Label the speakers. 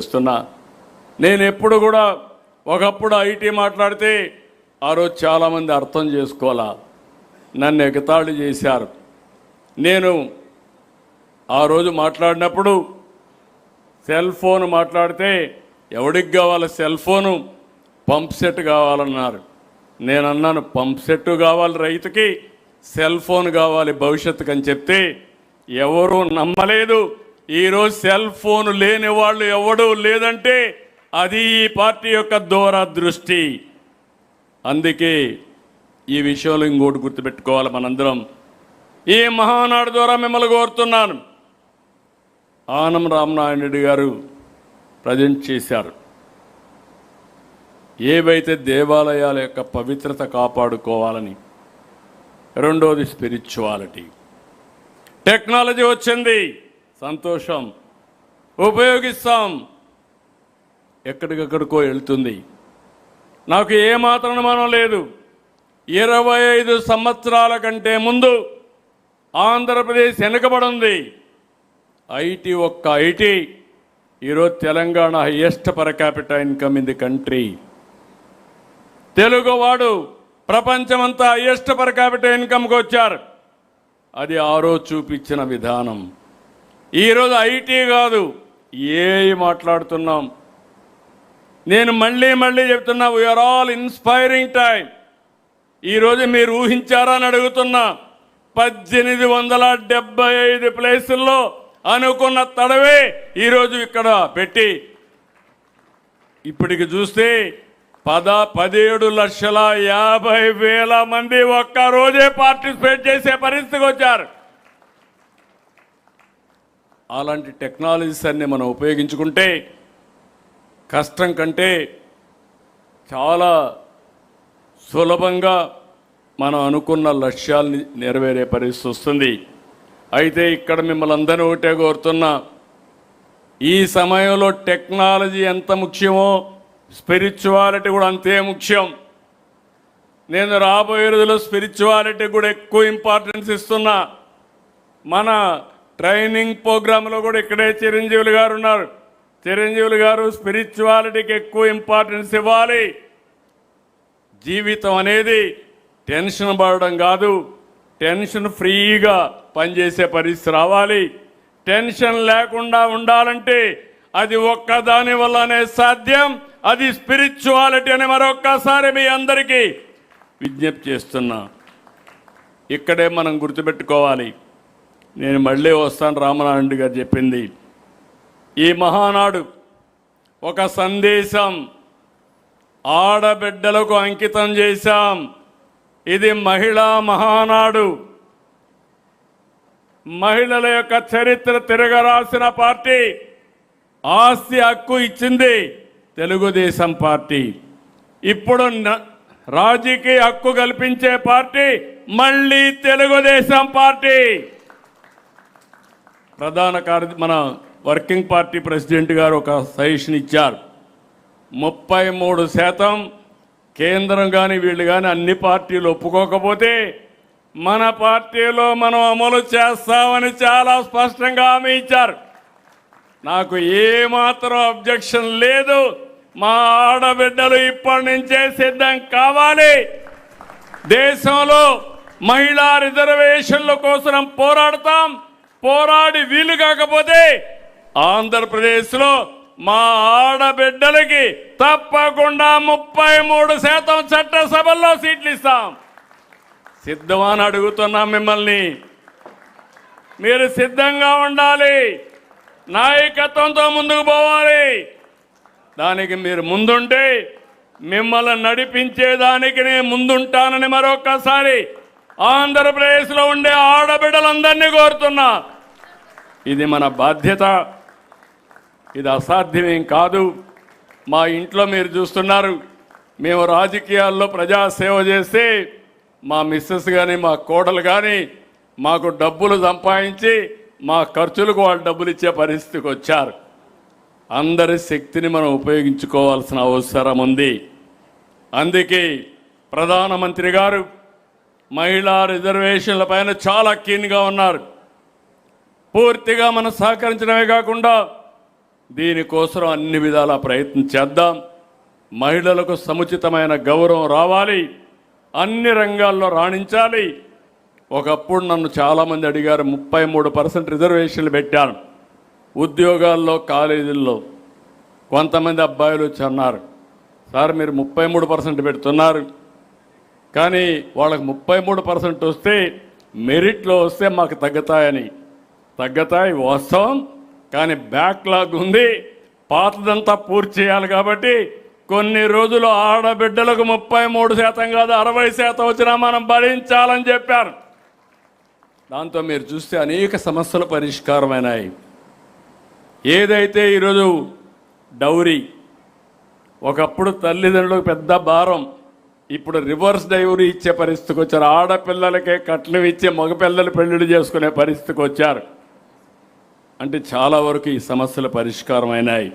Speaker 1: చేస్తున్నా. నేను ఎప్పుడు కూడా ఒకప్పుడు ఐటీ మాట్లాడితే ఆ రోజు చాలామంది అర్థం చేసుకోవాలా, నన్ను ఎగతాళి చేశారు. నేను ఆ రోజు మాట్లాడినప్పుడు సెల్ ఫోన్ మాట్లాడితే ఎవడికి కావాలి సెల్ ఫోను, పంప్ సెట్ కావాలన్నారు. నేను అన్నాను పంప్ సెట్ కావాలి రైతుకి, సెల్ ఫోన్ కావాలి భవిష్యత్తుకు అని చెప్తే ఎవరూ నమ్మలేదు. ఈరోజు సెల్ ఫోన్ లేని వాళ్ళు ఎవడూ లేదంటే అది ఈ పార్టీ యొక్క దూరదృష్టి. అందుకే ఈ విషయంలో ఇంకోటి గుర్తుపెట్టుకోవాలి మనందరం. ఈ మహానాడు ద్వారా మిమ్మల్ని కోరుతున్నాను, ఆనం రామనారాయణ రెడ్డి గారు ప్రజెంట్ చేశారు. ఏవైతే దేవాలయాల యొక్క పవిత్రత కాపాడుకోవాలని, రెండోది స్పిరిచువాలిటీ. టెక్నాలజీ వచ్చింది, సంతోషం, ఉపయోగిస్తాం, ఎక్కడికక్కడికో వెళ్తుంది. నాకు ఏమాత్రం అనుమానం లేదు, 25 సంవత్సరాల కంటే ముందు ఆంధ్రప్రదేశ్ వెనుకబడింది. ఐటీ ఈరోజు Telangana highest per capital income in the country. తెలుగువాడు ప్రపంచమంతా హైయెస్ట్ పర్ క్యాపిటల్ ఇన్కమ్కి వచ్చారు. అది ఆ రోజు చూపించిన విధానం. ఈరోజు ఐటీ కాదు, ఏఐ మాట్లాడుతున్నాం. నేను మళ్ళీ చెప్తున్నా, వీఆర్ ఆల్ ఇన్స్పైరింగ్ టైం. ఈరోజు మీరు ఊహించారా అని అడుగుతున్నా. 1875 ప్లేసుల్లో అనుకున్న తడవే ఈరోజు ఇక్కడ పెట్టి ఇప్పటికి చూస్తే 17,50,000 మంది ఒక్కరోజే పార్టిసిపేట్ చేసే పరిస్థితికి వచ్చారు. అలాంటి టెక్నాలజీస్ అన్ని మనం ఉపయోగించుకుంటే కష్టం కంటే చాలా సులభంగా మనం అనుకున్న లక్ష్యాలని నెరవేరే పరిస్థితి వస్తుంది. అయితే ఇక్కడ మిమ్మల్ని అందరూ ఒకటే కోరుతున్నా, ఈ సమయంలో టెక్నాలజీ ఎంత ముఖ్యమో స్పిరిచువాలిటీ కూడా అంతే ముఖ్యం. నేను రాబోయే రోజుల్లో స్పిరిచువాలిటీ కూడా ఎక్కువ ఇంపార్టెన్స్ ఇస్తున్నా. మన ట్రైనింగ్ ప్రోగ్రాంలో కూడా ఇక్కడే చిరంజీవులు గారు ఉన్నారు. చిరంజీవులు గారు స్పిరిచువాలిటీకి ఎక్కువ ఇంపార్టెన్స్ ఇవ్వాలి. జీవితం అనేది టెన్షన్ పడడం కాదు, టెన్షన్ ఫ్రీగా పనిచేసే పరిస్థితి రావాలి. టెన్షన్ లేకుండా ఉండాలంటే అది ఒక్కదాని వల్లనే సాధ్యం, అది స్పిరిచువాలిటీ అని మరొక్కసారి మీ అందరికీ విజ్ఞప్తి చేస్తున్నా. ఇక్కడే మనం గుర్తుపెట్టుకోవాలి. నేను మళ్ళీ వస్తాను, రామనారాయణ గారు చెప్పింది. ఈ మహానాడు ఒక సందేశం ఆడబిడ్డలకు అంకితం చేశాం. ఇది మహిళా మహానాడు. మహిళల యొక్క చరిత్ర తిరగరాసిన పార్టీ, ఆస్తి హక్కు ఇచ్చింది తెలుగుదేశం పార్టీ. ఇప్పుడు రాజకీయ హక్కు కల్పించే పార్టీ మళ్ళీ తెలుగుదేశం పార్టీ. ప్రధాన మన వర్కింగ్ పార్టీ ప్రెసిడెంట్ గారు ఒక సజెషన్ ఇచ్చారు. 33% కేంద్రం కానీ వీళ్ళు కానీ అన్ని పార్టీలు ఒప్పుకోకపోతే మన పార్టీలో మనం అమలు చేస్తామని చాలా స్పష్టంగా హామీ ఇచ్చారు. నాకు ఏమాత్రం అబ్జెక్షన్ లేదు. మా ఆడబిడ్డలు ఇప్పటి నుంచే సిద్ధం కావాలి. దేశంలో మహిళా రిజర్వేషన్ల కోసం పోరాడతాం. పోరాడి వీలు కాకపోతే ఆంధ్రప్రదేశ్లో మా ఆడబిడ్డలకి తప్పకుండా 33% చట్టసభల్లో సీట్లు ఇస్తాం. సిద్ధమని అడుగుతున్నాం మిమ్మల్ని. మీరు సిద్ధంగా ఉండాలి, నాయకత్వంతో ముందుకు పోవాలి. దానికి మీరు ముందుంటే మిమ్మల్ని నడిపించేదానికి నేను ముందుంటానని మరొక్కసారి ఆంధ్రప్రదేశ్లో ఉండే ఆడబిడ్డలందరినీ కోరుతున్నా. ఇది మన బాధ్యత, ఇది అసాధ్యమేం కాదు. మా ఇంట్లో మీరు చూస్తున్నారు, మేము రాజకీయాల్లో ప్రజాసేవ చేస్తే మా మిస్సెస్ కానీ మా కోడలు కానీ మాకు డబ్బులు సంపాదించి మా ఖర్చులకు వాళ్ళు డబ్బులు ఇచ్చే పరిస్థితికి వచ్చారు. అందరి శక్తిని మనం ఉపయోగించుకోవాల్సిన అవసరం ఉంది. అందుకే ప్రధానమంత్రి గారు మహిళా రిజర్వేషన్ల పైన చాలా కీన్గా ఉన్నారు. పూర్తిగా మనం సహకరించడమే కాకుండా దీనికోసం అన్ని విధాల ప్రయత్నం చేద్దాం. మహిళలకు సముచితమైన గౌరవం రావాలి, అన్ని రంగాల్లో రాణించాలి. ఒకప్పుడు నన్ను చాలామంది అడిగారు, 33% రిజర్వేషన్లు పెట్టాను ఉద్యోగాల్లో, కాలేజీల్లో. కొంతమంది అబ్బాయిలు వచ్చి అన్నారు, సార్ మీరు 33% పెడుతున్నారు, కానీ వాళ్ళకి 33% వస్తే మెరిట్లో వస్తే మాకు తగ్గుతాయని. తగ్గుతాయి వాస్తవం, కానీ బ్యాక్లాగ్ ఉంది, పాతదంతా పూర్తి చేయాలి. కాబట్టి కొన్ని రోజులు ఆడబిడ్డలకు 33% కాదు 60% వచ్చినా మనం భరించాలని చెప్పారు. దాంతో మీరు చూస్తే అనేక సమస్యలు పరిష్కారమైనాయి. ఏదైతే ఈరోజు డౌరీ, ఒకప్పుడు తల్లిదండ్రులకు పెద్ద భారం, ఇప్పుడు రివర్స్ డౌరీ ఇచ్చే పరిస్థితికి వచ్చారు. ఆడపిల్లలకే కట్నం ఇచ్చే మగపిల్లలు పెళ్లిళ్ళు చేసుకునే పరిస్థితికి వచ్చారు. అంటే చాలా వరకు ఈ సమస్యలు పరిష్కారమైనాయి.